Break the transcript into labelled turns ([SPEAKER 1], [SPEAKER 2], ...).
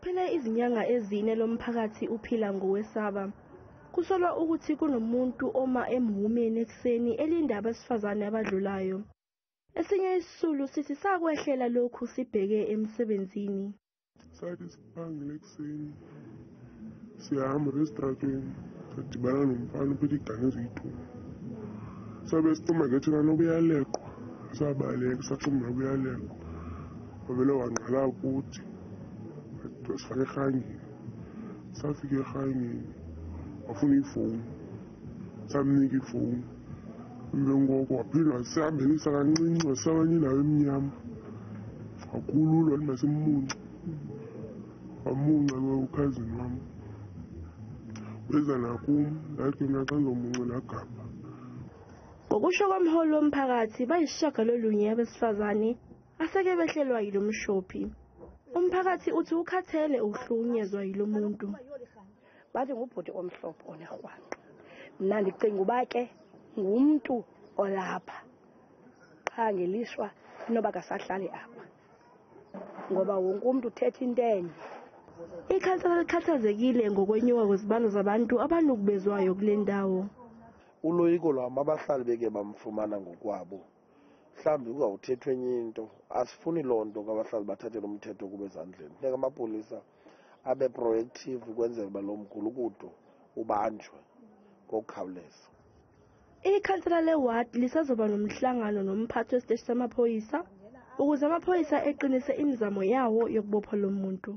[SPEAKER 1] Sekuphele izinyanga ezine lomphakathi uphila ngokwesaba. Kusolwa ukuthi kunomuntu oma emhumeni ekuseni elinda abesifazane abadlulayo. Esinye isisulu sithi sakwehlela lokhu sibheke emsebenzini.
[SPEAKER 2] Sathi siphangile ekuseni siyahamba esitratweni sadibana nomfana uphethe igane eziyithuba. Sabe sicuma ngethina nokuyaleqwa sabaleka sacuma nokuyaleqwa. Wabele wanqala ukuthi sifake ehangini. Safika ehangini wafuna ifoni. Samnika ifoni. Ngoko waphindwa sihambelisa kancinci wasabanye nawe emnyama. Wakhululwa limasemunca. Wamunca ukhazini wami. Beza nakum ngathi mina xa ngizomunca nagapha.
[SPEAKER 1] Ngokusho komholi womphakathi bayisishagalolunye abesifazane aseke behlelwa yilo mshophi. Umphakathi uthi ukhathele uhlukunyezwa yilo muntu.
[SPEAKER 3] Bathi ngubhuti omhlophe onehwanqa. Mina ndicinga uba ke ngumuntu olapha. Qha ngelishwa inoba kasahlali apha. Ngoba wonke umuntu uthetha into enye.
[SPEAKER 1] Ikhansela likhathazekile ngokwenyuka kwezibalo zabantu abanukubezwayo kule ndawo.
[SPEAKER 4] Uloyiko lwami abahlali beke bamfumana ngokwabo. Mhlawumbi kuzawuthethwa enye into. Asifuni loo nto ngabahlali bathathele umthetho kube ezandleni. Funeka amapolisa abe proactive ukwenzela uba lo mgulukudu ubanjwe ngokukhawuleza.
[SPEAKER 1] Ikhansela leward lisazoba nomhlangano nomphathi wesiteshi samaphoyisa ukuze amaphoyisa eqinise imizamo yawo yokubopha lo muntu.